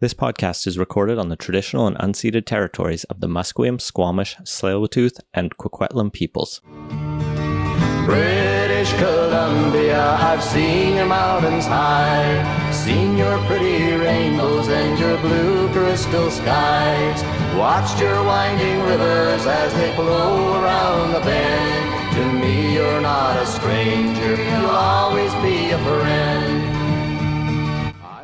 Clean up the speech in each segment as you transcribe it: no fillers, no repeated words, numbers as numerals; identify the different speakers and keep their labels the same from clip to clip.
Speaker 1: This podcast is recorded on the traditional and unceded territories of the Musqueam, Squamish, Tsleil-Waututh, and Coquitlam peoples.
Speaker 2: British Columbia, I've seen your mountains high, seen your pretty rainbows and your blue crystal skies, watched your winding rivers as they flow around the bend. To me you're not a stranger, you'll always be a friend.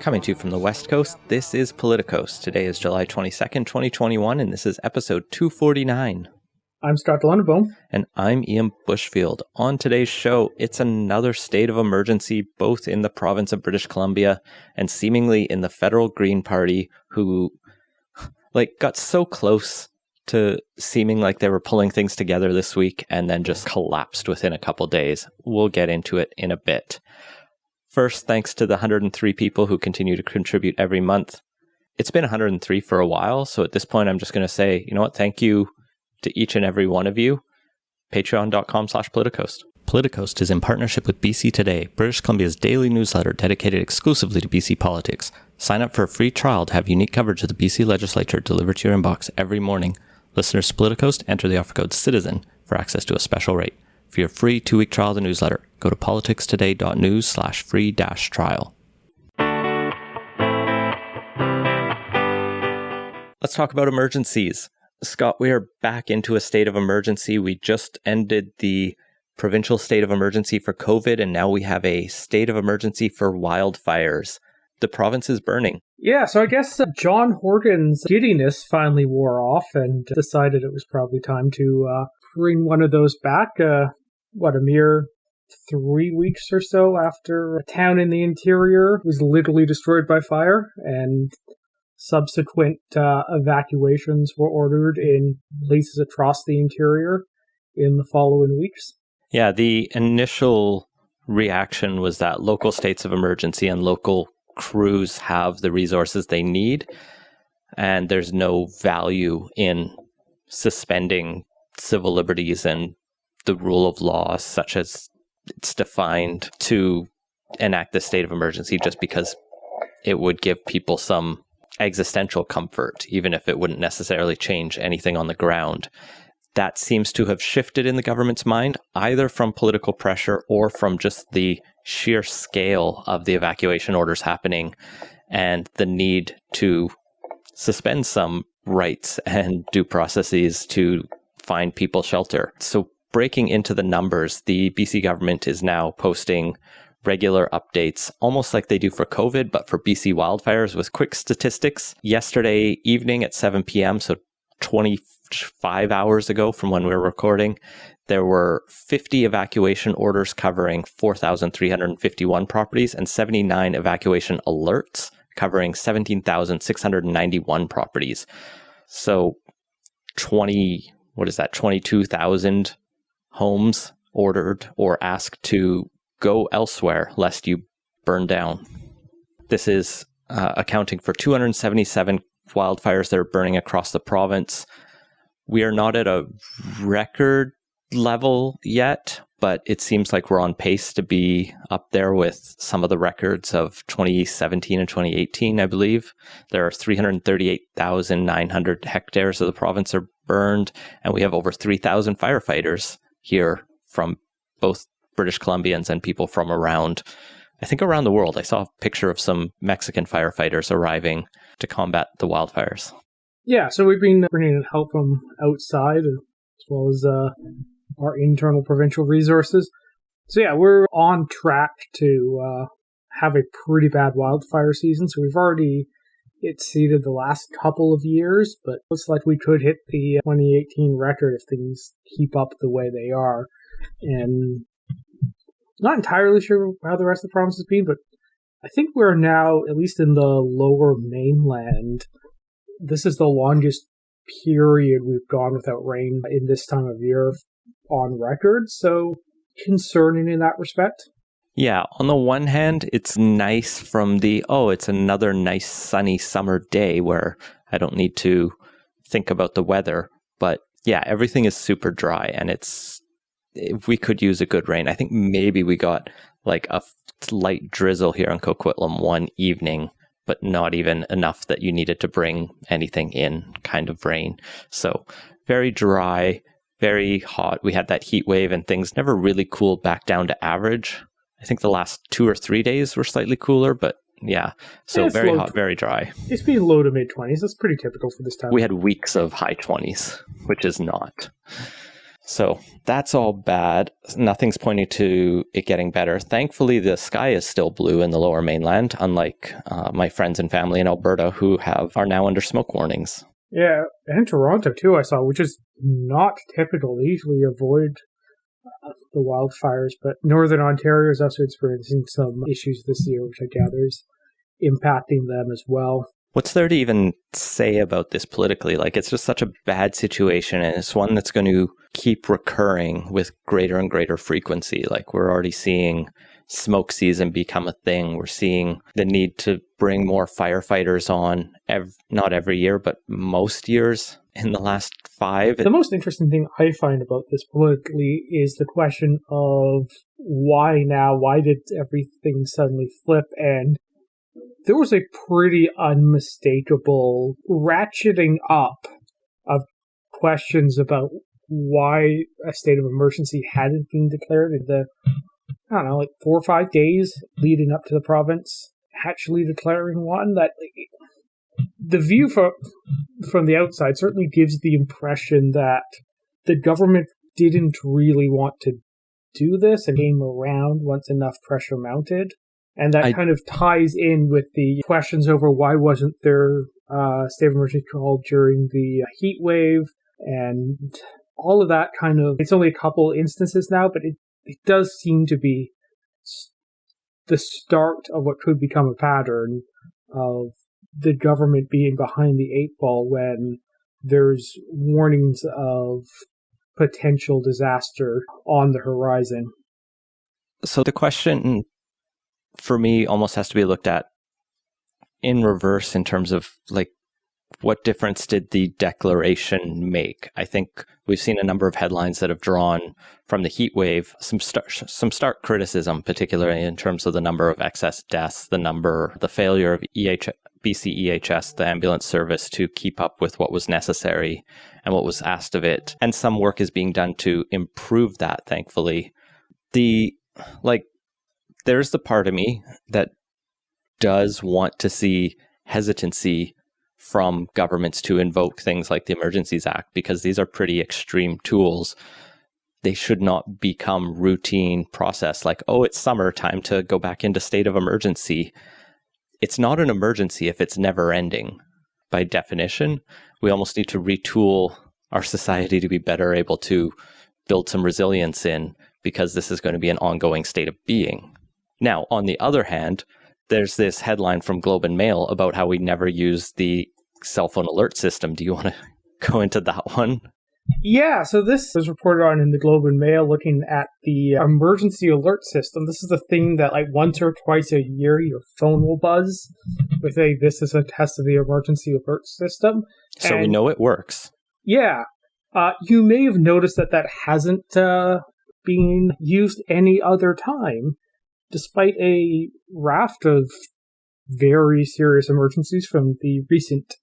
Speaker 1: Coming to you from the West Coast, this is Politicos. Today is July 22nd, 2021, and this is episode 249.
Speaker 3: I'm Scott Lundebom.
Speaker 1: And I'm Ian Bushfield. On today's show, it's another state of emergency, both in the province of British Columbia and seemingly in the federal Green Party, who got so close to seeming like they were pulling things together this week and then just collapsed within a couple days. We'll get into it in a bit. First, thanks to the 103 people who continue to contribute every month. It's been 103 for a while, so at this point I'm just going to say, you know what, thank you to each and every one of you. Patreon.com/Politicoast. Politicoast is in partnership with BC Today, British Columbia's daily newsletter dedicated exclusively to BC politics. Sign up for a free trial to have unique coverage of the BC legislature delivered to your inbox every morning. Listeners to Politicoast enter the offer code CITIZEN for access to a special rate. For your free 2-week trial of the newsletter, go to politicstoday.news/free-trial. Let's talk about emergencies. Scott, we are back into a state of emergency. We just ended the provincial state of emergency for COVID, and now we have a state of emergency for wildfires. The province is burning.
Speaker 3: Yeah, so I guess John Horgan's giddiness finally wore off and decided it was probably time to bring one of those back. A mere 3 weeks or so after a town in the interior was literally destroyed by fire, and subsequent evacuations were ordered in places across the interior in the following weeks.
Speaker 1: Yeah, the initial reaction was that local states of emergency and local crews have the resources they need, and there's no value in suspending civil liberties and the rule of law such as it's defined to enact the state of emergency just because it would give people some existential comfort, even if it wouldn't necessarily change anything on the ground. That seems to have shifted in the government's mind, either from political pressure or from just the sheer scale of the evacuation orders happening and the need to suspend some rights and due processes to find people shelter. So breaking into the numbers, the BC government is now posting regular updates, almost like they do for COVID, but for BC wildfires with quick statistics. Yesterday evening at 7 p.m., so 25 hours ago from when we were recording, there were 50 evacuation orders covering 4,351 properties and 79 evacuation alerts covering 17,691 properties. So 22,000 homes ordered or asked to go elsewhere lest you burn down. This is accounting for 277 wildfires that are burning across the province. We are not at a record level yet, but it seems like we're on pace to be up there with some of the records of 2017 and 2018, I believe. There are 338,900 hectares of the province are burned, and we have over 3,000 firefighters here from both British Columbians and people from around the world. I saw a picture of some Mexican firefighters arriving to combat the wildfires.
Speaker 3: Yeah, so we've been bringing in help from outside as well as our internal provincial resources. So yeah, we're on track to have a pretty bad wildfire season. So we've already exceeded the last couple of years, but looks like we could hit the 2018 record if things keep up the way they are. And not entirely sure how the rest of the province has been, but I think we're now, at least in the lower mainland, this is the longest period we've gone without rain in this time of year on record, so concerning in that respect.
Speaker 1: Yeah, on the one hand, it's nice from it's another nice sunny summer day where I don't need to think about the weather. But yeah, everything is super dry and we could use a good rain. I think maybe we got like a light drizzle here on Coquitlam one evening, but not even enough that you needed to bring anything in kind of rain. So very dry, very hot. We had that heat wave and things never really cooled back down to average. I think the last 2 or 3 days were slightly cooler, but yeah. So very hot, very dry.
Speaker 3: It's been low to mid 20s. That's pretty typical for this time.
Speaker 1: We had weeks of high 20s, which is not. So that's all bad. Nothing's pointing to it getting better. Thankfully, the sky is still blue in the lower mainland, unlike my friends and family in Alberta who are now under smoke warnings.
Speaker 3: Yeah, and Toronto too, I saw, which is not typical. They usually avoid the wildfires, but Northern Ontario is also experiencing some issues this year, which I gather is impacting them as well.
Speaker 1: What's there to even say about this politically? Like, it's just such a bad situation, and it's one that's going to keep recurring with greater and greater frequency. Like, we're already seeing smoke season become a thing. We're seeing the need to bring more firefighters on, not every year, but most years in the last 5.
Speaker 3: The most interesting thing I find about this politically is the question of why now? Why did everything suddenly flip? And there was a pretty unmistakable ratcheting up of questions about why a state of emergency hadn't been declared in the, 4 or 5 days leading up to the province actually declaring one. That the view from the outside certainly gives the impression that the government didn't really want to do this and came around once enough pressure mounted. And that kind of ties in with the questions over why wasn't there state of emergency called during the heat wave and all of that kind of. It's only a couple instances now, but it does seem to be the start of what could become a pattern of the government being behind the 8 ball when there's warnings of potential disaster on the horizon.
Speaker 1: So the question for me almost has to be looked at in reverse in terms of like, what difference did the declaration make? I think we've seen a number of headlines that have drawn from the heat wave some stark criticism, particularly in terms of the number of excess deaths, the failure of BC EHS, the ambulance service, to keep up with what was necessary and what was asked of it. And some work is being done to improve that, thankfully. There's the part of me that does want to see hesitancy from governments to invoke things like the Emergencies Act, because these are pretty extreme tools. They should not become routine process like, oh, it's summer, time to go back into state of emergency. It's not an emergency if it's never ending. By definition, we almost need to retool our society to be better able to build some resilience in, because this is going to be an ongoing state of being. Now, on the other hand, there's this headline from Globe and Mail about how we never use the cell phone alert system. Do you want to go into that one?
Speaker 3: Yeah, so this was reported on in the Globe and Mail looking at the emergency alert system. This is the thing that like once or twice a year your phone will buzz with this is a test of the emergency alert system.
Speaker 1: So we know it works.
Speaker 3: Yeah. You may have noticed that hasn't been used any other time, despite a raft of very serious emergencies from the recent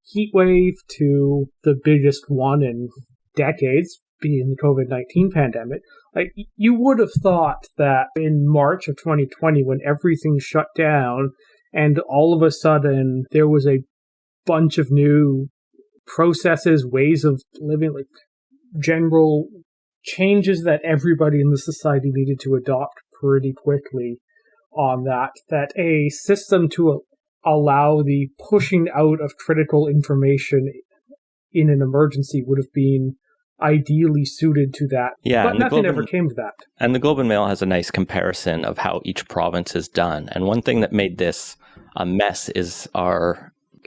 Speaker 3: heat wave to the biggest one in decades, being the COVID-19 pandemic. Like, you would have thought that in March of 2020, when everything shut down and all of a sudden there was a bunch of new processes, ways of living, like general changes that everybody in the society needed to adopt pretty quickly on that a system to allow the pushing out of critical information in an emergency would have been ideally suited to that.
Speaker 1: Yeah,
Speaker 3: but nothing ever came of that.
Speaker 1: And the Globe and Mail has a nice comparison of how each province is done. And one thing that made this a mess is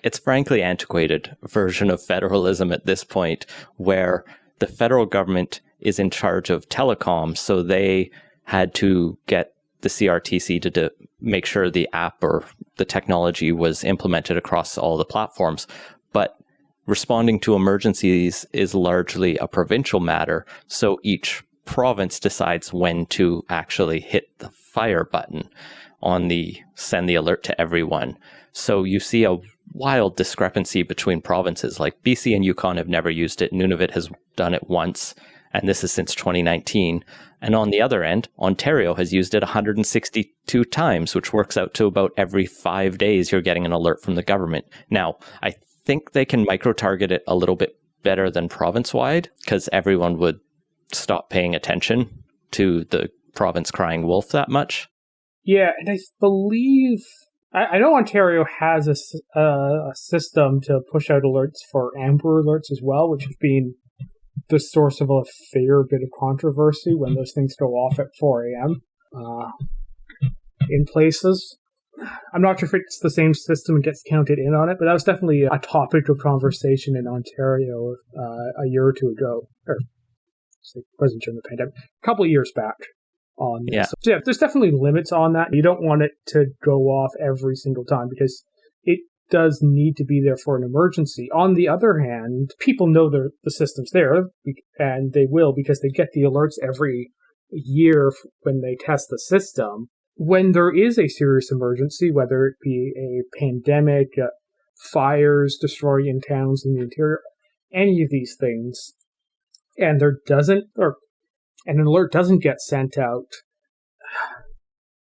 Speaker 1: it's frankly antiquated version of federalism at this point, where the federal government is in charge of telecom, so they had to get the CRTC to make sure the app or the technology was implemented across all the platforms. But responding to emergencies is largely a provincial matter, so each province decides when to actually hit the fire button on the send the alert to everyone. So you see a wild discrepancy between provinces. Like BC and Yukon have never used it. Nunavut has done it once, and this is since 2019. And on the other end, Ontario has used it 162 times, which works out to about every 5 days you're getting an alert from the government. Now, I think they can micro-target it a little bit better than province-wide, because everyone would stop paying attention to the province crying wolf that much.
Speaker 3: Yeah, and I believe... I know Ontario has a system to push out alerts for Amber Alerts as well, which has been the source of a fair bit of controversy when those things go off at 4 a.m. In places. I'm not sure if it's the same system and gets counted in on it, but that was definitely a topic of conversation in Ontario a year or two ago. Or, it wasn't during the pandemic. A couple of years back. On this.
Speaker 1: Yeah.
Speaker 3: So yeah, there's definitely limits on that. You don't want it to go off every single time because it does need to be there for an emergency. On the other hand, people know the system's there, and they will because they get the alerts every year when they test the system. When there is a serious emergency, whether it be a pandemic, fires destroying towns in the interior, any of these things, and an alert doesn't get sent out,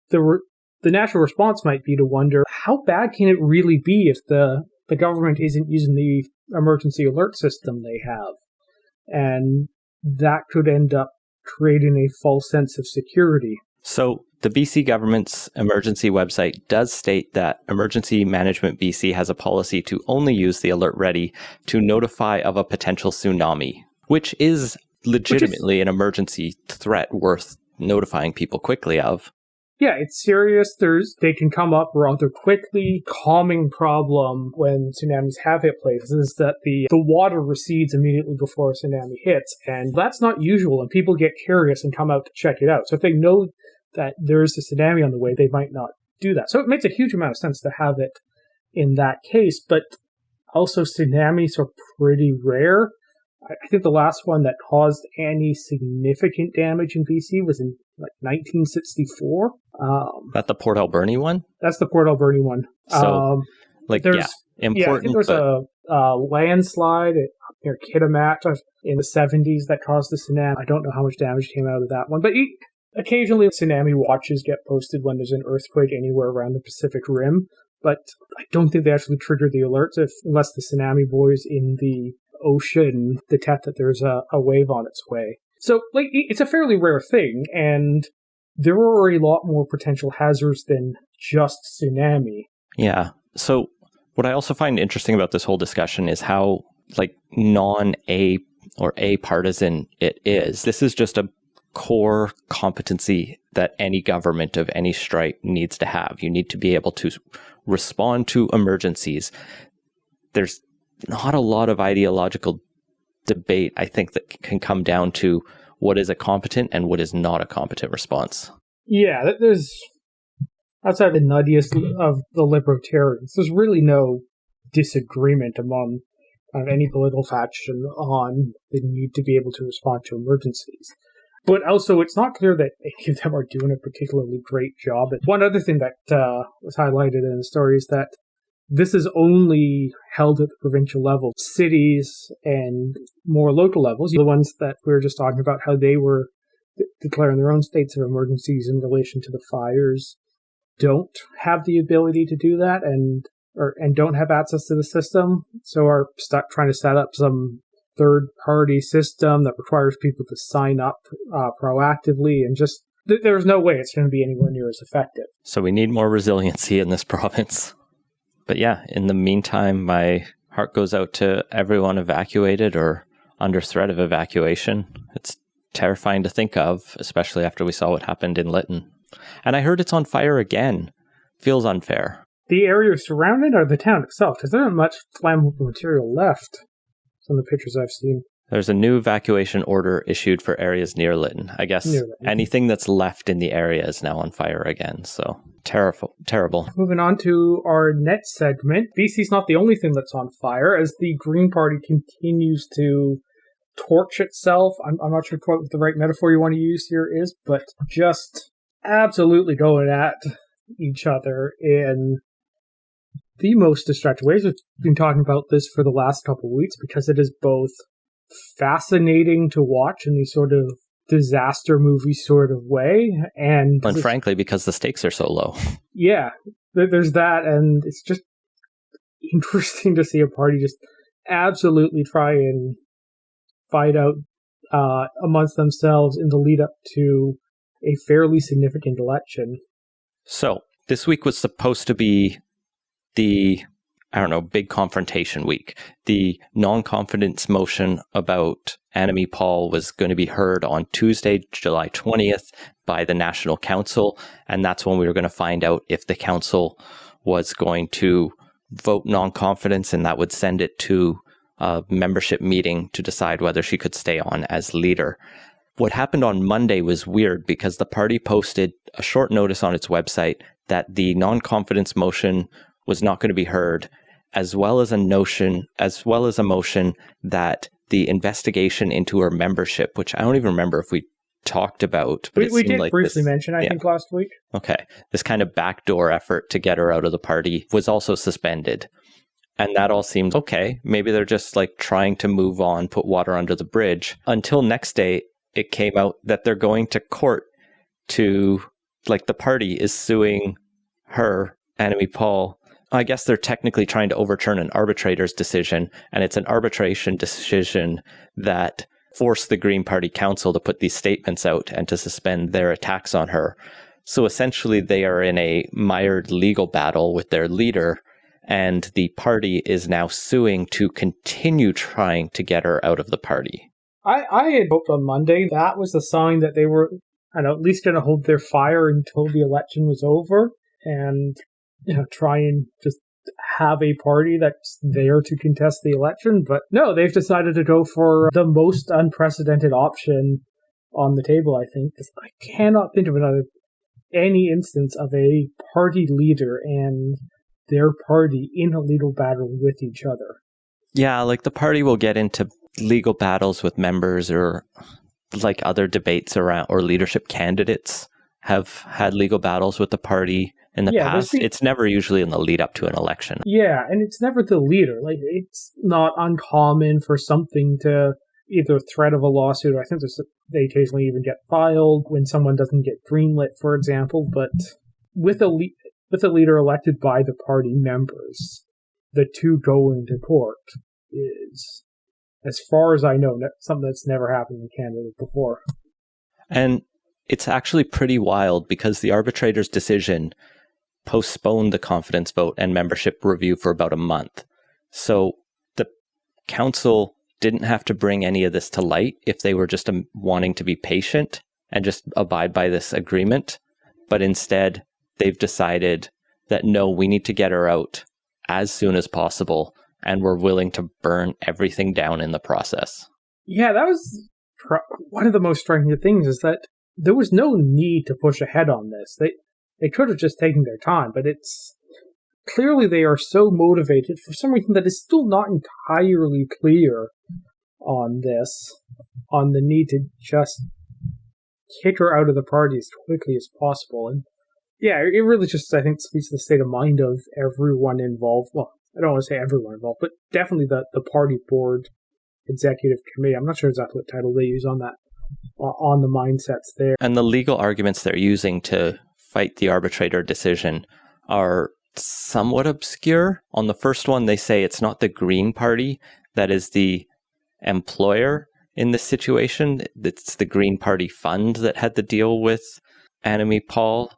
Speaker 3: the natural response might be to wonder, how bad can it really be if the government isn't using the emergency alert system they have? And that could end up creating a false sense of security.
Speaker 1: So the BC government's emergency website does state that Emergency Management BC has a policy to only use the Alert Ready to notify of a potential tsunami, which is legitimately an emergency threat worth notifying people quickly of.
Speaker 3: Yeah, it's serious. They can come up rather quickly. Calming problem when tsunamis have hit places is that the water recedes immediately before a tsunami hits, and that's not usual, and people get curious and come out to check it out. So if they know that there's a tsunami on the way, they might not do that. So it makes a huge amount of sense to have it in that case, but also tsunamis are pretty rare. I think the last one that caused any significant damage in BC was in 1964.
Speaker 1: That the Port Alberni one?
Speaker 3: That's the Port Alberni one.
Speaker 1: So, important.
Speaker 3: Yeah, I think there's a landslide near Kitimat in the 70s that caused the tsunami. I don't know how much damage came out of that one, but occasionally tsunami watches get posted when there's an earthquake anywhere around the Pacific Rim, but I don't think they actually trigger the alerts unless the tsunami boys in the ocean detect that there's a wave on its way. So, it's a fairly rare thing, and there are a lot more potential hazards than just tsunami.
Speaker 1: Yeah. So, what I also find interesting about this whole discussion is how, non-A or A-partisan it is. This is just a core competency that any government of any stripe needs to have. You need to be able to respond to emergencies. There's not a lot of ideological debate, I think, that can come down to what is a competent and what is not a competent response.
Speaker 3: Yeah, there's, outside the nuttiest of the libertarians, there's really no disagreement among any political faction on the need to be able to respond to emergencies. But also, it's not clear that any of them are doing a particularly great job. And one other thing that was highlighted in the story is that this is only held at the provincial level. Cities and more local levels, the ones that we were just talking about, how they were declaring their own states of emergencies in relation to the fires, don't have the ability to do that and don't have access to the system, so are stuck trying to set up some third-party system that requires people to sign up proactively, and just there's no way it's going to be anywhere near as effective.
Speaker 1: So we need more resiliency in this province. But yeah, in the meantime, my heart goes out to everyone evacuated or under threat of evacuation. It's terrifying to think of, especially after we saw what happened in Lytton. And I heard it's on fire again. Feels unfair.
Speaker 3: The area surrounding or the town itself? Because there isn't much flammable material left from the pictures I've seen.
Speaker 1: There's a new evacuation order issued for areas near Lytton. I guess anything that's left in the area is now on fire again. So terrible. Moving
Speaker 3: on to our next segment. BC's not the only thing that's on fire as the Green Party continues to torch itself. I'm not sure what the right metaphor you want to use here is, but just absolutely going at each other in the most distracting ways. We've been talking about this for the last couple of weeks because it is both fascinating to watch in these sort of disaster movie sort of way, and
Speaker 1: frankly, because the stakes are so low.
Speaker 3: Yeah, there's that, and it's just interesting to see a party just absolutely try and fight out amongst themselves in the lead up to a fairly significant election.
Speaker 1: So this week was supposed to be the, big confrontation week. The non-confidence motion about Annamie Paul was going to be heard on Tuesday, July 20th by the National Council, and that's when we were going to find out if the council was going to vote non-confidence, and that would send it to a membership meeting to decide whether she could stay on as leader. What happened on Monday was weird because the party posted a short notice on its website that the non-confidence motion was not going to be heard, as well as a motion that the investigation into her membership, which I don't even remember if we talked about. But
Speaker 3: we did briefly mention, I think, last week.
Speaker 1: Okay. This kind of backdoor effort to get her out of the party was also suspended. And that all seems okay. Maybe they're just like trying to move on, put water under the bridge. Until next day, it came out that they're going to court to, the party is suing her, Annamie Paul. I guess they're technically trying to overturn an arbitrator's decision, and it's an arbitration decision that forced the Green Party Council to put these statements out and to suspend their attacks on her. So essentially, they are in a mired legal battle with their leader, and the party is now suing to continue trying to get her out of the party.
Speaker 3: I had hoped on Monday that was the sign that they were, at least going to hold their fire until the election was over and, try and just have a party that's there to contest the election. But no, they've decided to go for the most unprecedented option on the table, I think. I cannot think of any instance of a party leader and their party in a legal battle with each other.
Speaker 1: Yeah, the party will get into legal battles with members or other debates around, or leadership candidates have had legal battles with the party in the past. It's never usually in the lead up to an election.
Speaker 3: Yeah, and it's never the leader. It's not uncommon for something to either threat of a lawsuit, or I think they occasionally even get filed when someone doesn't get greenlit, for example. But with a leader elected by the party members, the two going to court is, as far as I know, something that's never happened in Canada before.
Speaker 1: And it's actually pretty wild because the arbitrator's decision postponed the confidence vote and membership review for about a month. So the council didn't have to bring any of this to light if they were just wanting to be patient and just abide by this agreement. But instead, they've decided that no, we need to get her out as soon as possible, and we're willing to burn everything down in the process.
Speaker 3: Yeah, that was one of the most striking things, is that there was no need to push ahead on this. They could have just taken their time, but it's clearly they are so motivated for some reason that is still not entirely clear on the need to just kick her out of the party as quickly as possible. And yeah, it really just, I think, speaks to the state of mind of everyone involved. Well, I don't want to say everyone involved, but definitely the party board executive committee. I'm not sure exactly what title they use on that, on the mindsets there.
Speaker 1: And the legal arguments they're using to fight the arbitrator decision are somewhat obscure. On the first one, they say it's not the Green Party that is the employer in this situation. It's the Green Party fund that had to deal with Annamie Paul.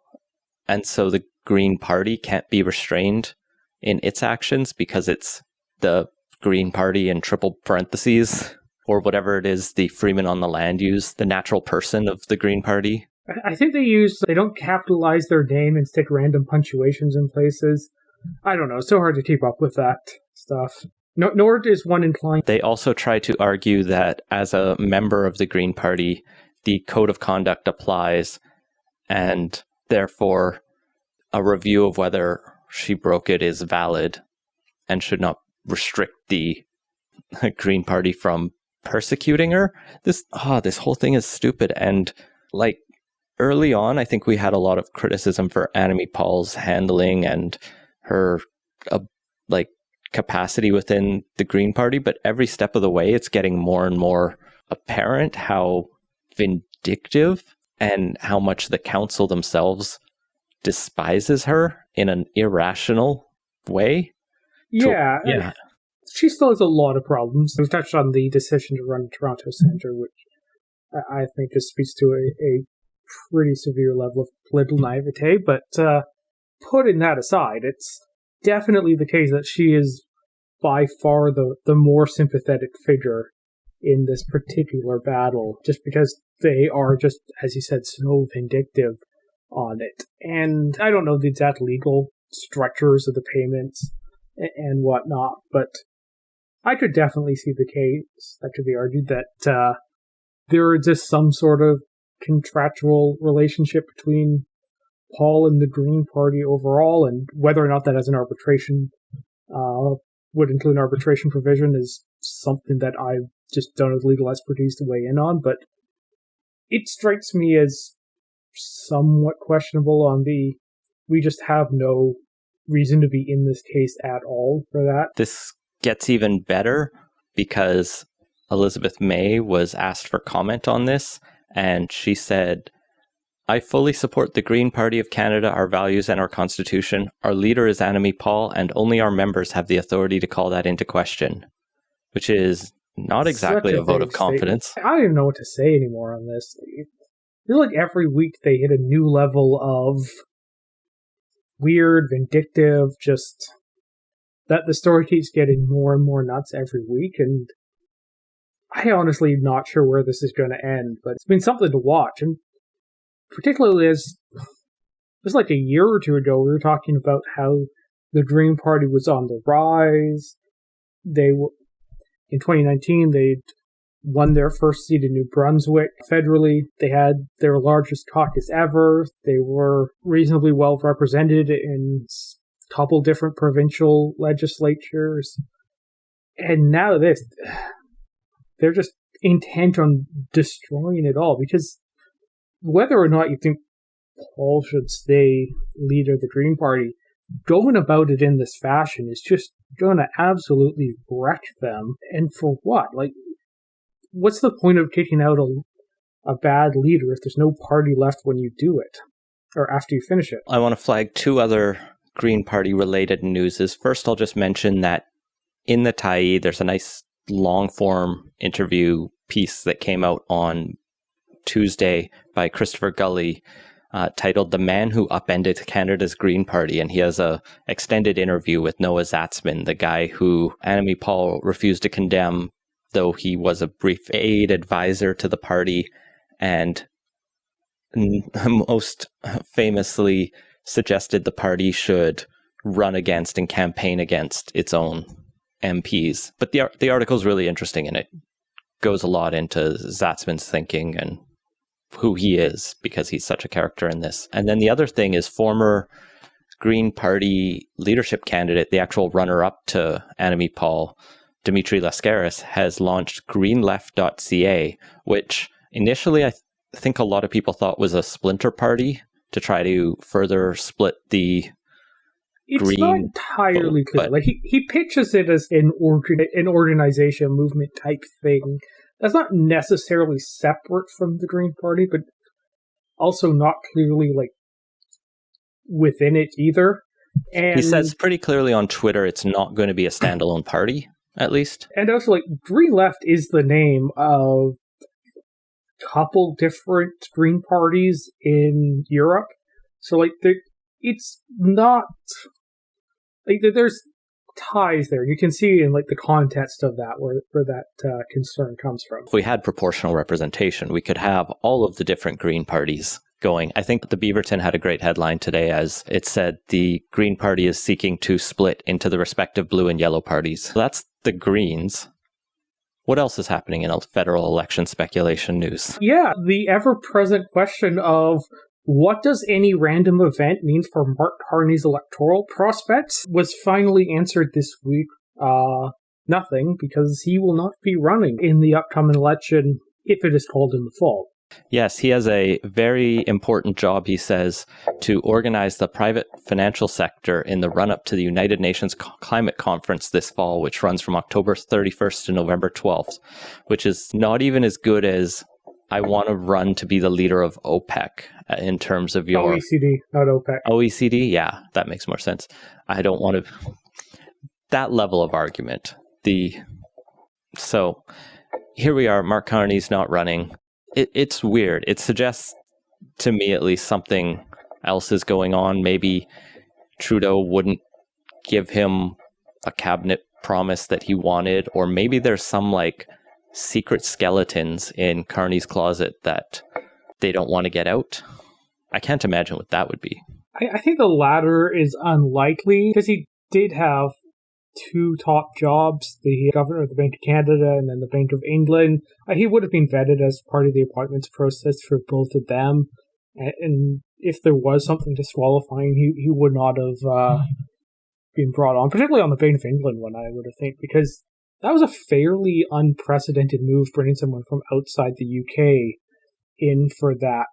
Speaker 1: And so the Green Party can't be restrained in its actions because it's the Green Party in triple parentheses, or whatever it is the Freeman on the Land use, the natural person of the Green Party.
Speaker 3: I think they don't capitalize their name and stick random punctuations in places. I don't know. It's so hard to keep up with that stuff. Nor is one inclined.
Speaker 1: They also try to argue that as a member of the Green Party, the code of conduct applies, and therefore a review of whether she broke it is valid and should not restrict the Green Party from persecuting her. This whole thing is stupid. And early on, I think we had a lot of criticism for Annamie Paul's handling and her capacity within the Green Party, but every step of the way, it's getting more and more apparent how vindictive and how much the council themselves despises her in an irrational way.
Speaker 3: Yeah. She still has a lot of problems. We've touched on the decision to run Toronto Centre, which I think just speaks to a pretty severe level of political naivete. But putting that aside, it's definitely the case that she is by far the more sympathetic figure in this particular battle, just because they are just, as you said, so vindictive on it. And I don't know the exact legal structures of the payments and whatnot, but I could definitely see the case that could be argued that there is just some sort of contractual relationship between Paul and the Green Party overall, and whether or not that has an arbitration, would include an arbitration provision is something that I just don't have legal expertise to weigh in on, but it strikes me as somewhat questionable on we just have no reason to be in this case at all for that.
Speaker 1: This gets even better because Elizabeth May was asked for comment on this, and she said, "I fully support the Green Party of Canada, our values and our constitution. Our leader is Annamie Paul, and only our members have the authority to call that into question," which is not exactly a vote of confidence.
Speaker 3: Statement. I don't even know what to say anymore on this. I feel like every week they hit a new level of weird, vindictive, just that the story keeps getting more and more nuts every week, and I honestly am not sure where this is going to end, but it's been something to watch, and particularly as it was like a year or two ago, we were talking about how the Green Party was on the rise. They were, in 2019, they'd won their first seat in New Brunswick federally. They had their largest caucus ever. They were reasonably well represented in a couple different provincial legislatures. And now they're just intent on destroying it all, because whether or not you think Paul should stay leader of the Green Party, going about it in this fashion is just going to absolutely wreck them. And for what? Like, what's the point of kicking out a bad leader if there's no party left when you do it, or after you finish it?
Speaker 1: I want to flag two other Green Party related newses. First, I'll just mention that in the Tyee, there's a nice long form interview piece that came out on Tuesday by Christopher Gully, titled "The Man Who Upended Canada's Green Party," and he has a extended interview with Noah Zatzman, the guy who Annamie Paul refused to condemn, though he was a brief aide advisor to the party, and most famously suggested the party should run against and campaign against its own MPs. But the article is really interesting, and it goes a lot into Zatzman's thinking and who he is, because he's such a character in this. And then the other thing is former Green Party leadership candidate, the actual runner-up to Annamie Paul, Dimitri Lascaris, has launched greenleft.ca, which initially I think a lot of people thought was a splinter party to try to further split the
Speaker 3: It's
Speaker 1: Green
Speaker 3: not entirely clear.
Speaker 1: but-
Speaker 3: Like he pitches it as an organization, movement type thing. That's not necessarily separate from the Green Party, but also not clearly like within it either. And
Speaker 1: He says pretty clearly on Twitter it's not going to be a standalone party, at least.
Speaker 3: And also, like, Green Left is the name of a couple different Green parties in Europe. So, like, it's not... Like, there's ties there. You can see in, like, the context of that where that concern comes from.
Speaker 1: If we had proportional representation, we could have all of the different Green parties going. I think the Beaverton had a great headline today, as it said the Green Party is seeking to split into the respective blue and yellow parties. So that's the Greens. What else is happening in federal election speculation news?
Speaker 3: Yeah, the ever-present question of what does any random event mean for Mark Carney's electoral prospects was finally answered this week. Nothing, because he will not be running in the upcoming election if it is called in the fall.
Speaker 1: Yes, he has a very important job, he says, to organize the private financial sector in the run-up to the United Nations Climate Conference this fall, which runs from October 31st to November 12th, which is not even as good as I want to run to be the leader of OPEC in terms of your...
Speaker 3: OECD, not OPEC.
Speaker 1: OECD? Yeah, that makes more sense. I don't want to... That level of argument. So here we are, Mark Carney's not running. It's weird. It suggests, to me at least, something else is going on. Maybe Trudeau wouldn't give him a cabinet promise that he wanted, or maybe there's some like secret skeletons in Carney's closet that they don't want to get out. I can't imagine what that would be.
Speaker 3: I think the latter is unlikely, because he did have two top jobs, the governor of the Bank of Canada and then the Bank of England. He would have been vetted as part of the appointments process for both of them. And if there was something disqualifying, he would not have been brought on, particularly on the Bank of England one, I would have think, because that was a fairly unprecedented move, bringing someone from outside the UK in for that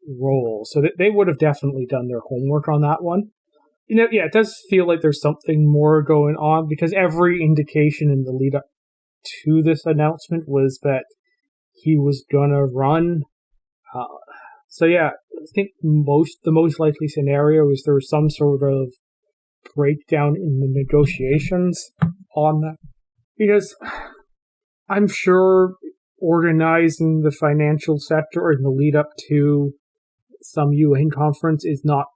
Speaker 3: role. So they would have definitely done their homework on that one. Yeah, it does feel like there's something more going on, because every indication in the lead up to this announcement was that he was gonna run. So yeah, I think the most likely scenario is there was some sort of breakdown in the negotiations on that, because I'm sure organizing the financial sector in the lead up to some UN conference is not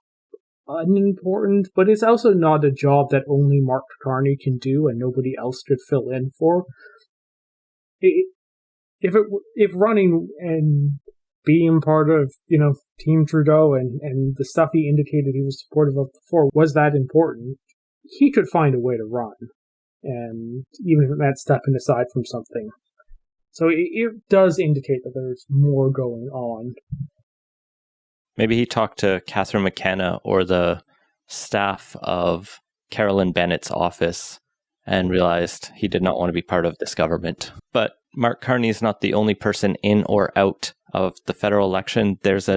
Speaker 3: unimportant, but it's also not a job that only Mark Carney can do and nobody else could fill in for. If running and being part of, Team Trudeau and the stuff he indicated he was supportive of before was that important, he could find a way to run, and even if it meant stepping aside from something. So it does indicate that there's more going on.
Speaker 1: Maybe he talked to Catherine McKenna or the staff of Carolyn Bennett's office and realized he did not want to be part of this government. But Mark Carney is not the only person in or out of the federal election. There's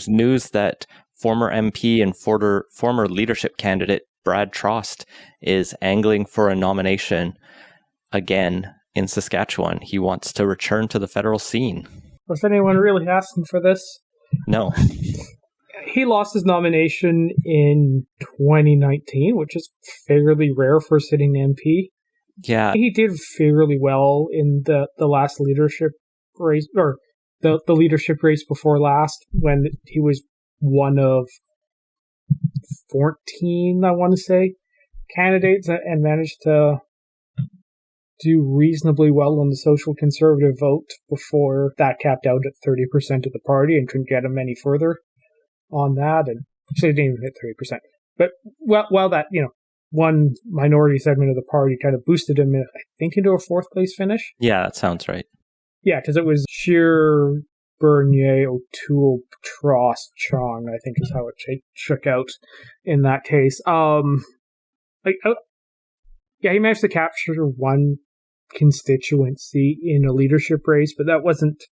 Speaker 1: news that former MP and former leadership candidate Brad Trost is angling for a nomination again in Saskatchewan. He wants to return to the federal scene.
Speaker 3: Was anyone really asking for this?
Speaker 1: No.
Speaker 3: He lost his nomination in 2019, which is fairly rare for a sitting MP.
Speaker 1: Yeah.
Speaker 3: He did fairly well in the last leadership race, or the leadership race before last, when he was one of 14, I want to say, candidates, and managed to do reasonably well on the social conservative vote before that capped out at 30% of the party and couldn't get him any further on that. And actually, they didn't even hit 30%. But while that, one minority segment of the party kind of boosted him, I think, into a fourth place finish.
Speaker 1: Yeah, that sounds right.
Speaker 3: Yeah, because it was Scheer, Bernier, O'Toole, Trost, Chong, I think is how it shook out in that case. He managed to capture one constituency in a leadership race, but that wasn't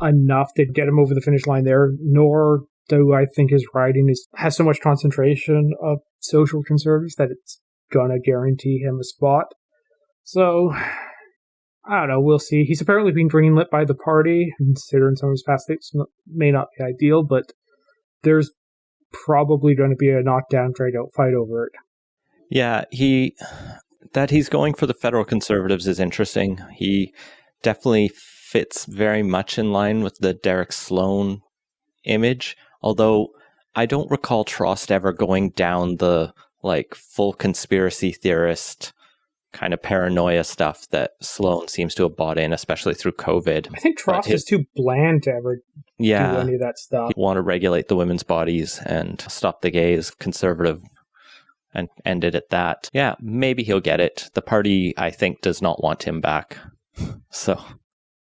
Speaker 3: enough to get him over the finish line there, nor do I think his riding has so much concentration of social conservatives that it's gonna guarantee him a spot. So, I don't know, we'll see. He's apparently been greenlit by the party, considering some of his past states may not be ideal, but there's probably going to be a knockdown, drag-out fight over it.
Speaker 1: Yeah, that he's going for the federal Conservatives is interesting. He definitely fits very much in line with the Derek Sloan image, although I don't recall Trost ever going down the full conspiracy theorist kind of paranoia stuff that Sloan seems to have bought in, especially through COVID.
Speaker 3: I think Trost is too bland to ever do any of that stuff.
Speaker 1: He want to regulate the women's bodies and stop the gays, conservative, and end it at that. Yeah, maybe he'll get it. The party, I think, does not want him back. So,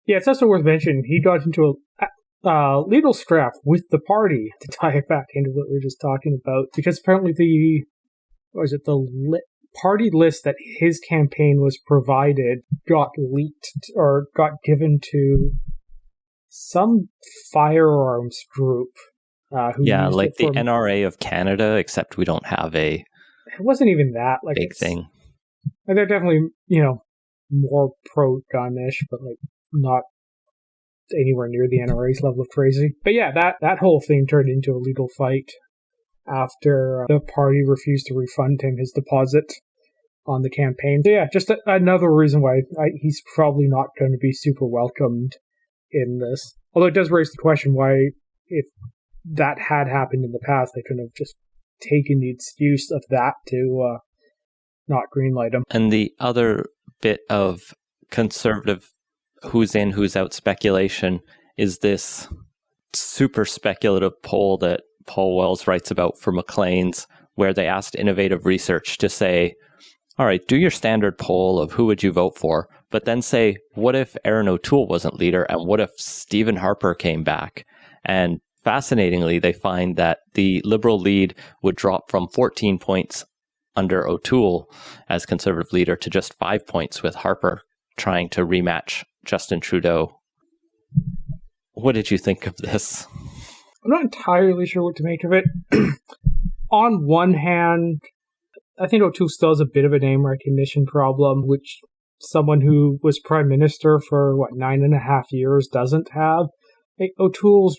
Speaker 3: yeah, it's also worth mentioning he got into a legal scrap with the party, to tie it back into what we were just talking about, because apparently the party list that his campaign was provided got leaked or got given to some firearms group.
Speaker 1: Yeah, like the NRA of Canada, except we don't have a
Speaker 3: It wasn't even that. Like
Speaker 1: big thing.
Speaker 3: They're definitely, more pro-gun-ish, but like not anywhere near the NRA's level of crazy. But yeah, that whole thing turned into a legal fight after the party refused to refund him his deposit on the campaign. So yeah, just another reason why he's probably not going to be super welcomed in this. Although it does raise the question why, if that had happened in the past, they couldn't have just taken the excuse of that to not greenlight him.
Speaker 1: And the other bit of conservative who's in, who's out speculation is this super speculative poll that Paul Wells writes about for Maclean's, where they asked Innovative Research to say, all right, do your standard poll of who would you vote for, but then say, what if Erin O'Toole wasn't leader, and what if Stephen Harper came back? And fascinatingly, they find that the Liberal lead would drop from 14 points under O'Toole as Conservative leader to just 5 points with Harper trying to rematch Justin Trudeau. What did you think of this?
Speaker 3: I'm not entirely sure what to make of it. On one hand, I think O'Toole still has a bit of a name recognition problem, which someone who was prime minister for, 9.5 years doesn't have. O'Toole's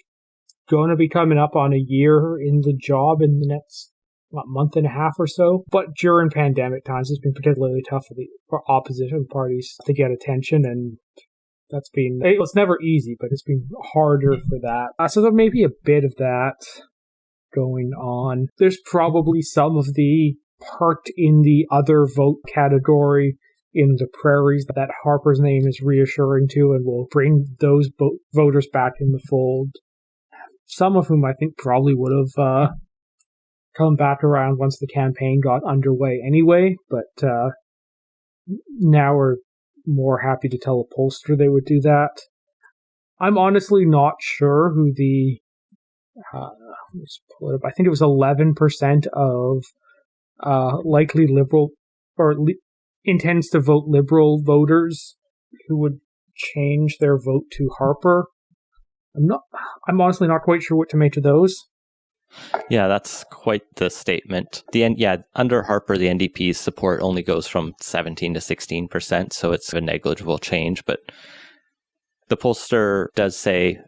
Speaker 3: going to be coming up on a year in the job in the next month and a half or so. But during pandemic times, it's been particularly tough for opposition parties to get attention, and it's never easy, but it's been harder for that. So there may be a bit of that going on. There's probably some of the parked in the other vote category in the prairies that Harper's name is reassuring to, and will bring those voters back in the fold. Some of whom I think probably would have come back around once the campaign got underway anyway, but now we're more happy to tell a pollster they would do that. I'm honestly not sure who the let's pull it up. I think it was 11% of likely Liberal or intends to vote Liberal voters who would change their vote to Harper. I'm honestly not quite sure what to make of those.
Speaker 1: Yeah, that's quite the statement. Under Harper, the NDP's support only goes from 17 to 16%, so it's a negligible change. But the pollster does say,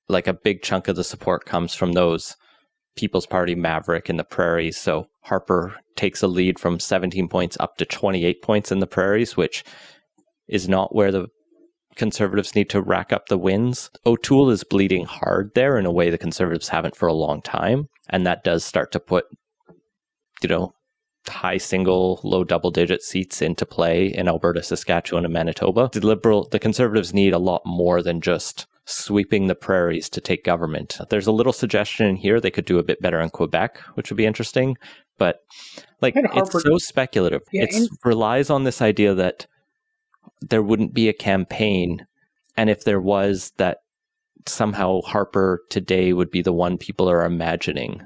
Speaker 1: like, a big chunk of the support comes from those People's Party maverick in the prairies. So Harper takes a lead from 17 points up to 28 points in the prairies, which is not where the Conservatives need to rack up the wins. O'Toole is bleeding hard there in a way the Conservatives haven't for a long time. And that does start to put, high single, low double-digit seats into play in Alberta, Saskatchewan, and Manitoba. The Conservatives need a lot more than just sweeping the prairies to take government. There's a little suggestion in here they could do a bit better in Quebec, which would be interesting. But it's so speculative.
Speaker 3: Yeah,
Speaker 1: it relies on this idea that there wouldn't be a campaign, and if there was, that somehow Harper today would be the one people are imagining.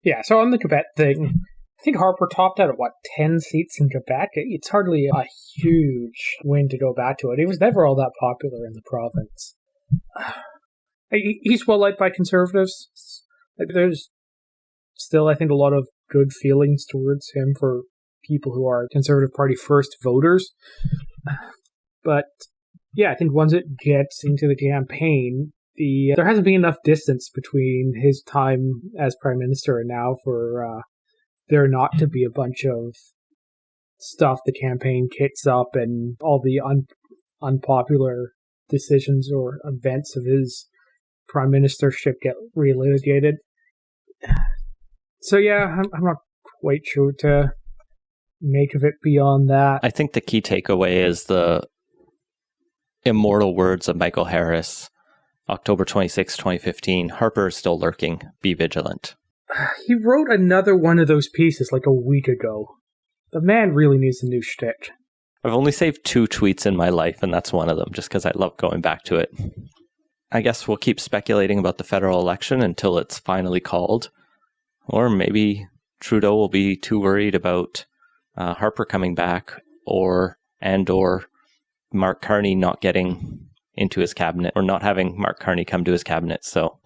Speaker 3: Yeah, so on the Quebec thing, I think Harper topped out at 10 seats in Quebec. It's hardly a huge win to go back to it. He was never all that popular in the province. He's well liked by Conservatives. There's still, I think, a lot of good feelings towards him for people who are Conservative Party first voters. But yeah, I think once it gets into the campaign, there hasn't been enough distance between his time as Prime Minister and now for there not to be a bunch of stuff the campaign kicks up and all the unpopular decisions or events of his Prime Ministership get relitigated. So yeah, I'm not quite sure what to make of it beyond that.
Speaker 1: I think the key takeaway is the immortal words of Michael Harris, October 26, 2015, Harper is still lurking, be vigilant.
Speaker 3: He wrote another one of those pieces like a week ago. The man really needs a new shtick.
Speaker 1: I've only saved 2 tweets in my life, and that's one of them, just because I love going back to it. I guess we'll keep speculating about the federal election until it's finally called. Or maybe Trudeau will be too worried about Harper coming back, or Mark Carney not getting into his cabinet, or not having Mark Carney come to his cabinet. So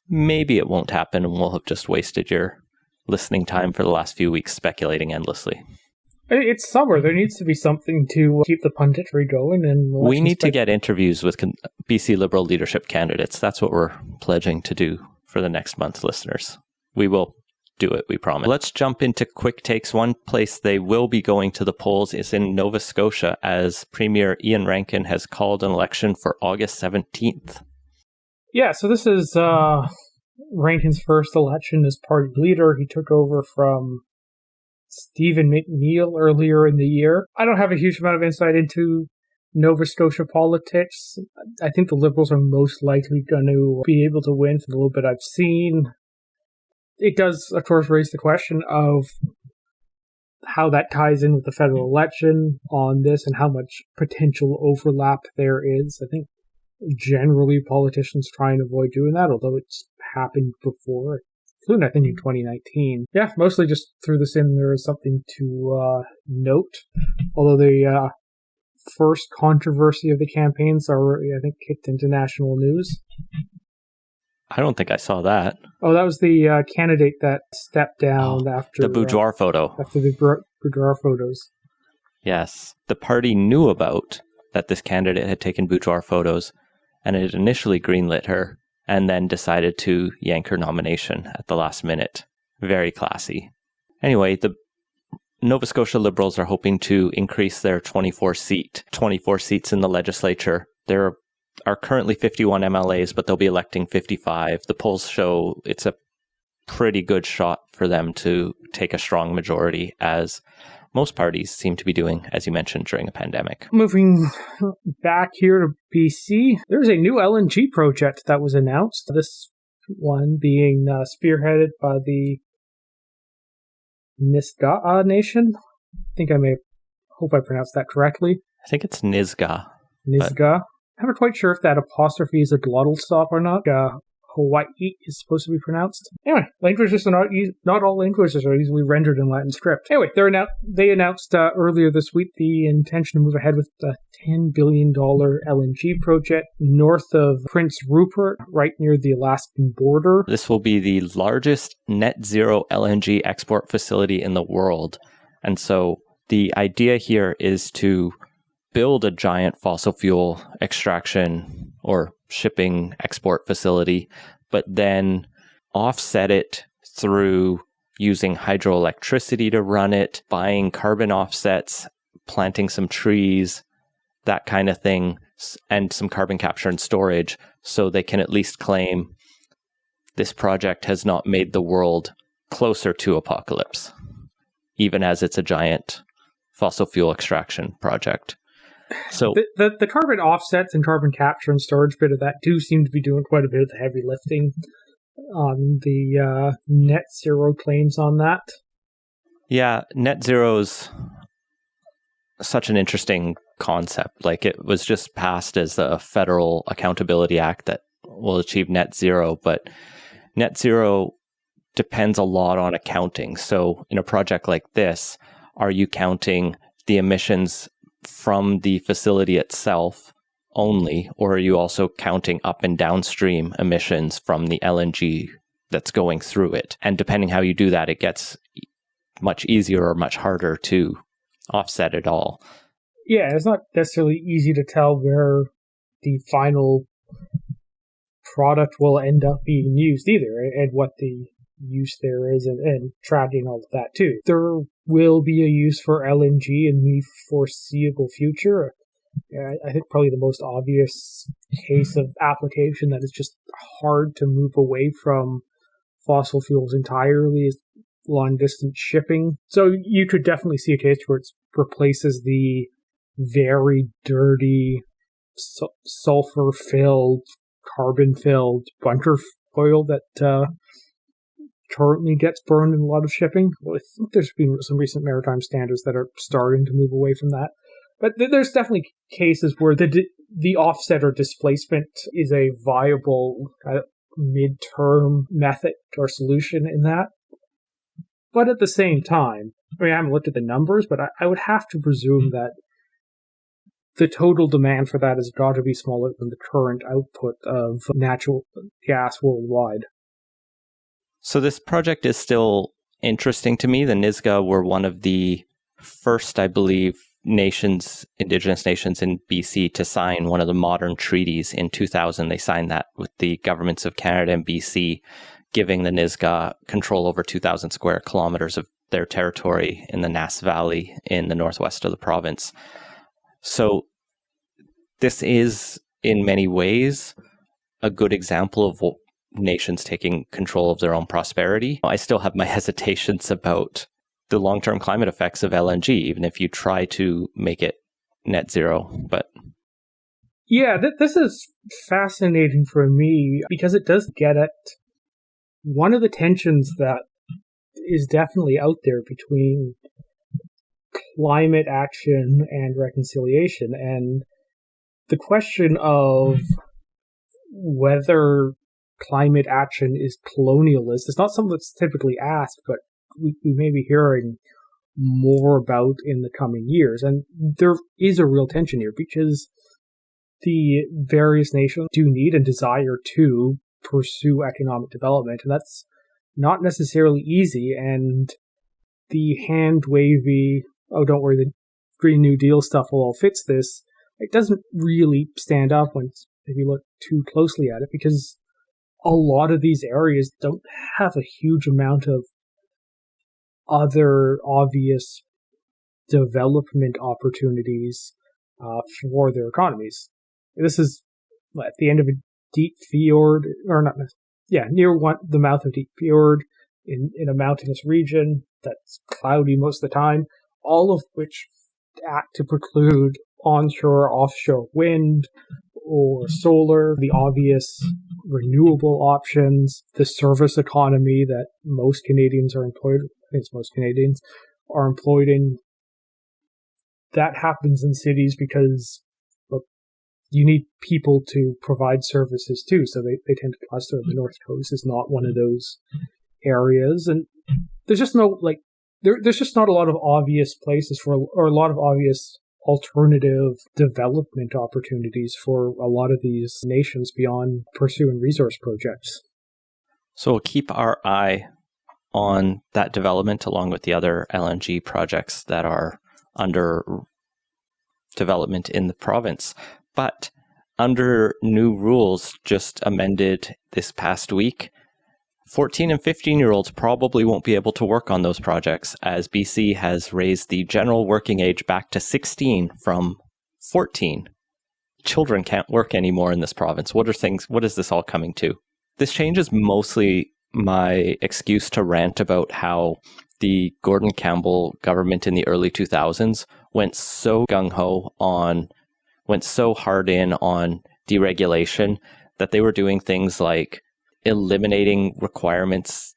Speaker 1: maybe it won't happen, and we'll have just wasted your listening time for the last few weeks speculating endlessly.
Speaker 3: It's summer. There needs to be something to keep the punditry going. And
Speaker 1: we need to get interviews with BC Liberal leadership candidates. That's what we're pledging to do for the next month, listeners. We will do it, we promise. Let's jump into quick takes. One place they will be going to the polls is in Nova Scotia, as Premier Ian Rankin has called an election for August 17th.
Speaker 3: Yeah, so this is Rankin's first election as party leader. He took over from Stephen McNeil earlier in the year. I don't have a huge amount of insight into Nova Scotia politics. I think the Liberals are most likely going to be able to win from the little bit I've seen. It does, of course, raise the question of how that ties in with the federal election on this and how much potential overlap there is. I think generally politicians try and avoid doing that, although it's happened before, including I think in 2019. Yeah, mostly just threw this in there as something to note. Although the first controversy of the campaigns are, I think, kicked into national news.
Speaker 1: I don't think I saw that.
Speaker 3: Oh, that was the candidate that stepped down after
Speaker 1: the boudoir photo.
Speaker 3: After the boudoir photos.
Speaker 1: Yes, the party knew about that this candidate had taken boudoir photos, and it initially greenlit her, and then decided to yank her nomination at the last minute. Very classy. Anyway, the Nova Scotia Liberals are hoping to increase their 24 seats in the legislature. There are currently 51 MLAs, but they'll be electing 55. The polls show it's a pretty good shot for them to take a strong majority, as most parties seem to be doing, as you mentioned, during a pandemic.
Speaker 3: Moving back here to BC, there's a new LNG project that was announced. This one being spearheaded by the Nisga'a Nation. Hope I pronounced that correctly.
Speaker 1: I think it's Nisga'a.
Speaker 3: Nisga'a. I'm not quite sure if that apostrophe is a glottal stop or not. Hawaii is supposed to be pronounced. Anyway, languages are not all languages are easily rendered in Latin script. Anyway, they announced earlier this week the intention to move ahead with the $10 billion LNG project north of Prince Rupert, right near the Alaskan border.
Speaker 1: This will be the largest net zero LNG export facility in the world. And so the idea here is to build a giant fossil fuel extraction or shipping export facility, but then offset it through using hydroelectricity to run it, buying carbon offsets, planting some trees, that kind of thing, and some carbon capture and storage, so they can at least claim this project has not made the world closer to apocalypse, even as it's a giant fossil fuel extraction project. So
Speaker 3: the carbon offsets and carbon capture and storage bit of that do seem to be doing quite a bit of the heavy lifting on the net zero claims on that.
Speaker 1: Yeah, net zero's such an interesting concept. Like, it was just passed as a federal accountability act that will achieve net zero, but net zero depends a lot on accounting. So in a project like this, are you counting the emissions from the facility itself only, or are you also counting up and downstream emissions from the LNG that's going through it? And depending how you do that, it gets much easier or much harder to offset it all.
Speaker 3: Yeah, it's not necessarily easy to tell where the final product will end up being used either, and what the use there is, and tracking all of that too. There will be a use for LNG in the foreseeable future. I think probably the most obvious case of application that is just hard to move away from fossil fuels entirely is long-distance shipping. So you could definitely see a case where it replaces the very dirty, sulfur-filled, carbon-filled bunker oil that currently gets burned in a lot of shipping. Well, I think there's been some recent maritime standards that are starting to move away from that. But there's definitely cases where the offset or displacement is a viable mid-term method or solution in that. But at the same time, I haven't looked at the numbers, but I would have to presume that the total demand for that has got to be smaller than the current output of natural gas worldwide.
Speaker 1: So this project is still interesting to me. The Nisga'a were one of the first, I believe, indigenous nations in BC to sign one of the modern treaties in 2000. They signed that with the governments of Canada and BC, giving the Nisga'a control over 2,000 square kilometers of their territory in the Nass Valley in the northwest of the province. So this is, in many ways, a good example of nations taking control of their own prosperity. I still have my hesitations about the long-term climate effects of LNG, even if you try to make it net zero. But
Speaker 3: yeah, this is fascinating for me because it does get at one of the tensions that is definitely out there between climate action and reconciliation, and the question of whether climate action is colonialist is not something that's typically asked, but we may be hearing more about in the coming years. And there is a real tension here because the various nations do need and desire to pursue economic development, and that's not necessarily easy. And the hand-wavy, oh, don't worry, the Green New Deal stuff will all fix this, it doesn't really stand up if you look too closely at it, because a lot of these areas don't have a huge amount of other obvious development opportunities for their economies. This is at the end of a deep fjord, or not, near the mouth of Deep Fjord in a mountainous region that's cloudy most of the time, all of which act to preclude onshore, offshore wind or solar, the obvious renewable options, the service economy that most Canadians are employed. I think it's most Canadians are employed in. That happens in cities because you need people to provide services too, so they tend to cluster. The North Coast is not one of those areas, and there's just no there's just not a lot of obvious places or a lot of obvious alternative development opportunities for a lot of these nations beyond pursuing resource projects.
Speaker 1: So we'll keep our eye on that development along with the other LNG projects that are under development in the province. But under new rules just amended this past week, 14 and 15-year-olds probably won't be able to work on those projects, as BC has raised the general working age back to 16 from 14. Children can't work anymore in this province. What is this all coming to? This change is mostly my excuse to rant about how the Gordon Campbell government in the early 2000s went so gung-ho went so hard in on deregulation that they were doing things like eliminating requirements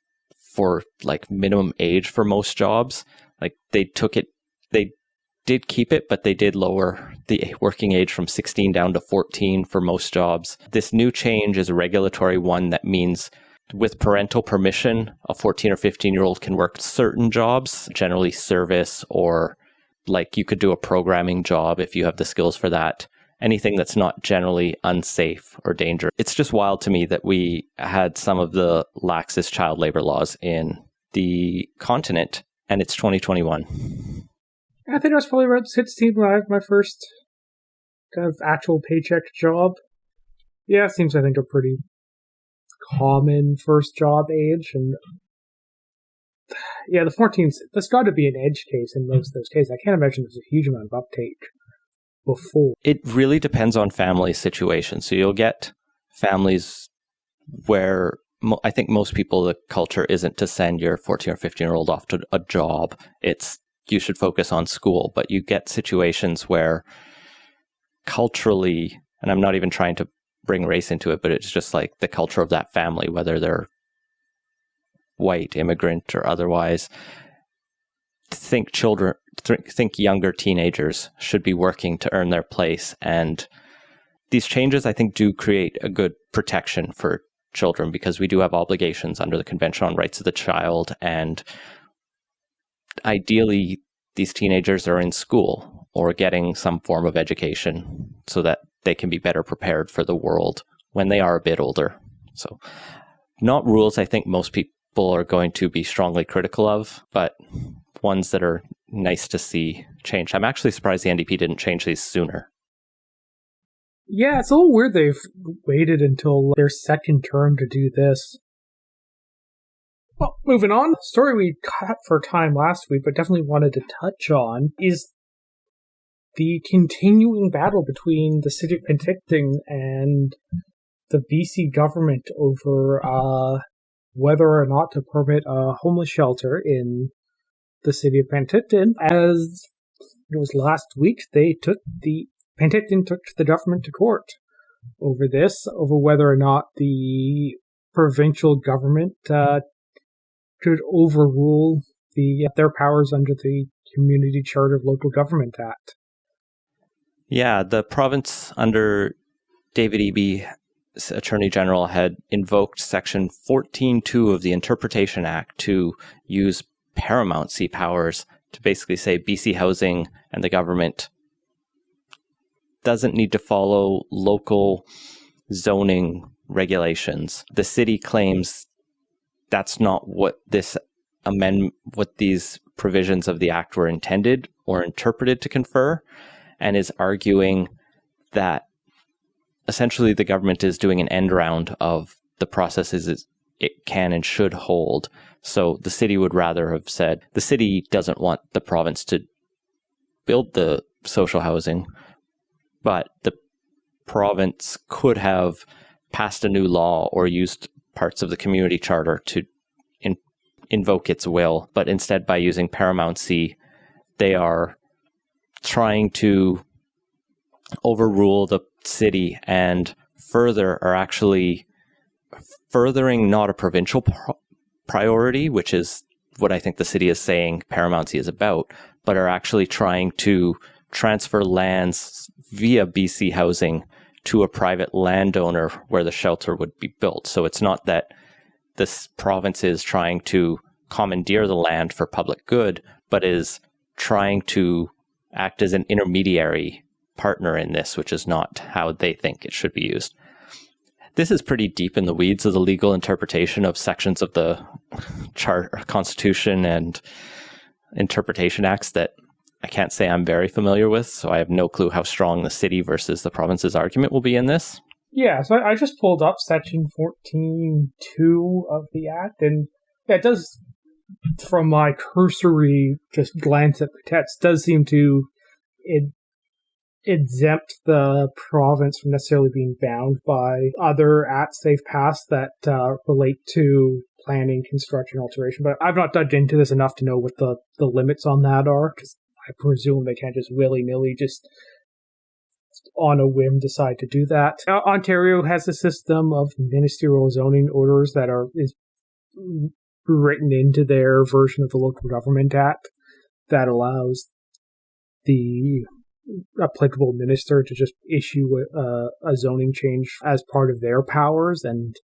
Speaker 1: for minimum age for most jobs. They did keep it, but they did lower the working age from 16 down to 14 for most jobs. This new change is a regulatory one that means with parental permission, a 14 or 15-year-old can work certain jobs, generally service, or you could do a programming job if you have the skills for that. Anything that's not generally unsafe or dangerous. It's just wild to me that we had some of the laxest child labor laws in the continent, and it's 2021.
Speaker 3: I think I was probably around 16 when I had my first kind of actual paycheck job. Yeah, it seems, I think, a pretty common first job age. And yeah, the 14s, there's got to be an edge case in most of those cases. I can't imagine there's a huge amount of uptake before.
Speaker 1: It really depends on family situation. So you'll get families where I think most people, the culture isn't to send your 14 or 15-year-old off to a job. It's you should focus on school. But you get situations where culturally, and I'm not even trying to bring race into it, but it's just the culture of that family, whether they're white, immigrant, or otherwise, think younger teenagers should be working to earn their place. And these changes, I think, do create a good protection for children because we do have obligations under the Convention on Rights of the Child. And ideally, these teenagers are in school. or getting some form of education so that they can be better prepared for the world when they are a bit older. So not rules I think most people are going to be strongly critical of, but ones that are nice to see change. I'm actually surprised the NDP didn't change these sooner.
Speaker 3: Yeah, it's a little weird they've waited until their second term to do this. Well, moving on, the story we cut for time last week, but definitely wanted to touch on, is the continuing battle between the city of Penticton and the BC government over whether or not to permit a homeless shelter in the city of Penticton. As it was last week, Penticton took the government to court over this, over whether or not the provincial government could overrule their powers under the Community Charter of Local Government Act.
Speaker 1: Yeah, the province under David Eby, Attorney General, had invoked Section 14.2 of the Interpretation Act to use paramountcy powers to basically say BC Housing and the government doesn't need to follow local zoning regulations. The city claims that's not what what these provisions of the act were intended or interpreted to confer, and is arguing that essentially the government is doing an end round of the processes it can and should hold. So the city would rather have said the city doesn't want the province to build the social housing, but the province could have passed a new law or used parts of the community charter to invoke its will. But instead, by using paramountcy, they are trying to overrule the city and further are actually furthering not a provincial priority, which is what I think the city is saying paramountcy is about, but are actually trying to transfer lands via BC Housing to a private landowner where the shelter would be built. So it's not that this province is trying to commandeer the land for public good, but is trying to act as an intermediary partner in this, which is not how they think it should be used. This is pretty deep in the weeds of the legal interpretation of sections of the Constitution and Interpretation Acts that I can't say I'm very familiar with, so I have no clue how strong the city versus the province's argument will be in this.
Speaker 3: Yeah, so I just pulled up Section 14.2 of the Act, and it does, from my cursory just glance at the text, does seem to exempt the province from necessarily being bound by other acts they've passed that relate to planning, construction, alteration. But I've not dug into this enough to know what the limits on that are, because I presume they can't just willy-nilly just on a whim decide to do that. Ontario has a system of ministerial zoning orders that is written into their version of the Local Government Act that allows the applicable minister to just issue a zoning change as part of their powers. And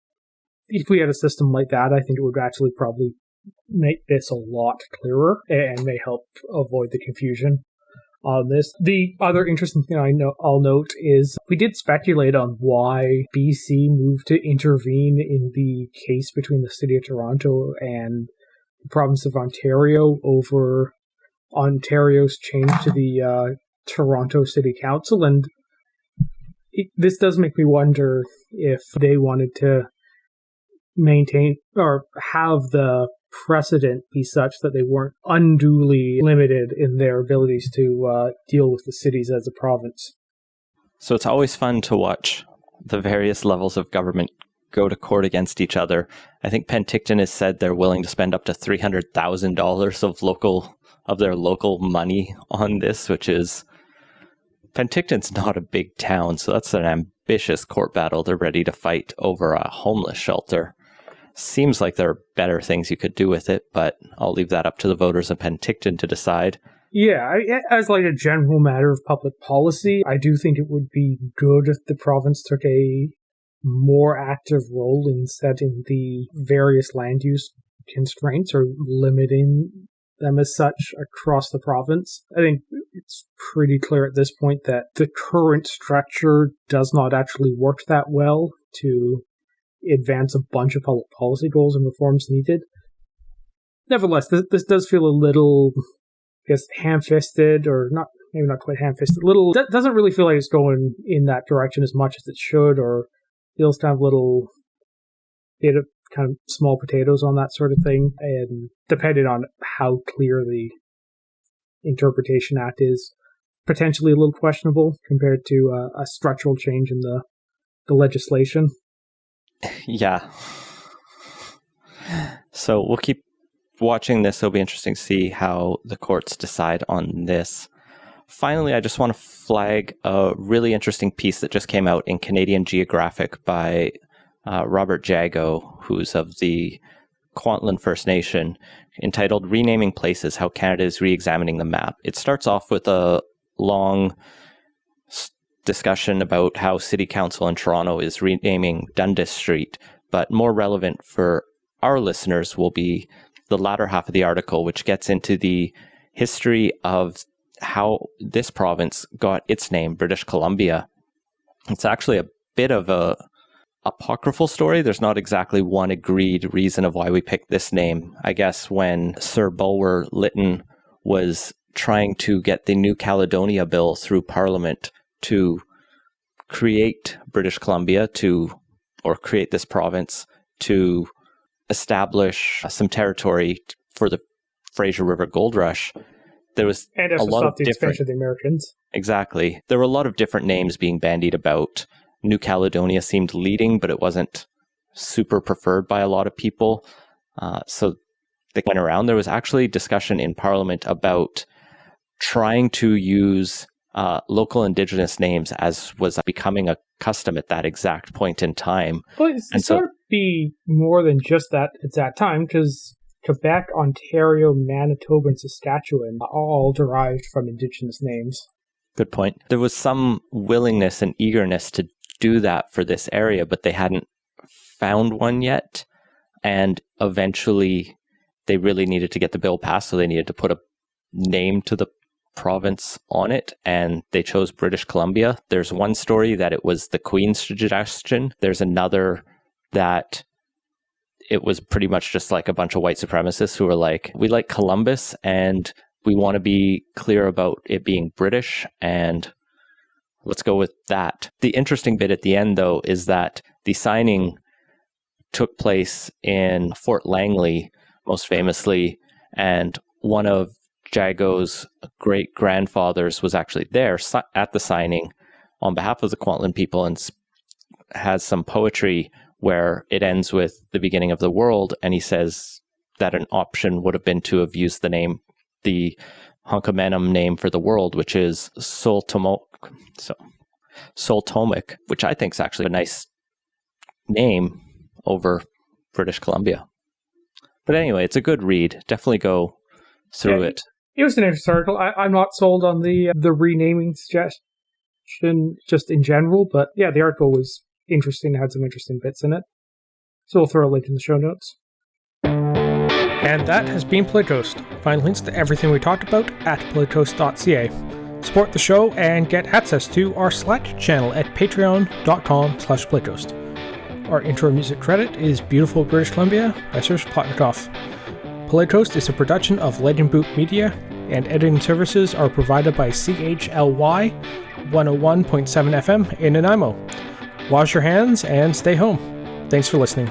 Speaker 3: if we had a system like that, I think it would actually probably make this a lot clearer and may help avoid the confusion on this. The other interesting thing I'll note is we did speculate on why BC moved to intervene in the case between the City of Toronto and the province of Ontario over Ontario's change to the Toronto City Council, and this does make me wonder if they wanted to maintain or have the precedent be such that they weren't unduly limited in their abilities to deal with the cities as a province.
Speaker 1: So it's always fun to watch the various levels of government go to court against each other. I think Penticton has said they're willing to spend up to $300,000 of their local money on this, which is, Penticton's not a big town, so that's an ambitious court battle they're ready to fight over a homeless shelter. Seems like there are better things you could do with it, but I'll leave that up to the voters of Penticton to decide.
Speaker 3: Yeah, as like a general matter of public policy, I do think it would be good if the province took a more active role in setting the various land use constraints or limiting them as such across the province. I think it's pretty clear at this point that the current structure does not actually work that well to advance a bunch of public policy goals and reforms needed. Nevertheless, this does feel a little, I guess, ham-fisted, or not, maybe not quite ham-fisted. Doesn't really feel like it's going in that direction as much as it should, or feels kind of little bit of kind of small potatoes on that sort of thing, and depending on how clear the Interpretation Act is, potentially a little questionable compared to a structural change in the legislation.
Speaker 1: Yeah. So we'll keep watching this. It'll be interesting to see how the courts decide on this. Finally, I just want to flag a really interesting piece that just came out in Canadian Geographic by Robert Jago, who's of the Kwantlen First Nation, entitled Renaming Places, How Canada is Re-Examining the Map. It starts off with a long discussion about how City Council in Toronto is renaming Dundas Street, but more relevant for our listeners will be the latter half of the article, which gets into the history of how this province got its name, British Columbia. It's actually a bit of a apocryphal story. There's not exactly one agreed reason of why we picked this name. I guess when Sir Bulwer Lytton was trying to get the New Caledonia Bill through Parliament to create British Columbia or create this province to establish some territory for the Fraser River Gold Rush, there was
Speaker 3: and
Speaker 1: a lot of
Speaker 3: the expansion of the Americans.
Speaker 1: Exactly. There were a lot of different names being bandied about. New Caledonia seemed leading, but it wasn't super preferred by a lot of people. So they went around. There was actually discussion in Parliament about trying to use local Indigenous names, as was becoming a custom at that exact point in time.
Speaker 3: Well, it's sort of be more than just that at that time, because Quebec, Ontario, Manitoba, and Saskatchewan are all derived from Indigenous names.
Speaker 1: Good point. There was some willingness and eagerness to do that for this area, but they hadn't found one yet. And eventually they really needed to get the bill passed, so they needed to put a name to the province on it, and they chose British Columbia. There's one story that it was the Queen's suggestion. There's another that it was pretty much just like a bunch of white supremacists who were like, we like Columbus and we want to be clear about it being British, and let's go with that. The interesting bit at the end, though, is that the signing took place in Fort Langley, most famously, and one of Jago's great-grandfathers was actually there at the signing on behalf of the Kwantlen people, and has some poetry where it ends with the beginning of the world, and he says that an option would have been to have used the name, the Hunkamanum name for the world, which is Soltomic, which I think is actually a nice name over British Columbia. But anyway, it's a good read. Definitely go through it.
Speaker 3: It was an interesting article. I'm not sold on the renaming suggestion just in general, but yeah, the article was interesting. It had some interesting bits in it. So we'll throw a link in the show notes. And that has been Playtoast. Find links to everything we talked about at playtoast.ca. Support the show and get access to our Slack channel at patreon.com/playtoast. Our intro music credit is Beautiful British Columbia by Serge Plotnikoff. Playtoast is a production of Legend Boot Media, and editing services are provided by CHLY 101.7 FM in Nanaimo. Wash your hands and stay home. Thanks for listening.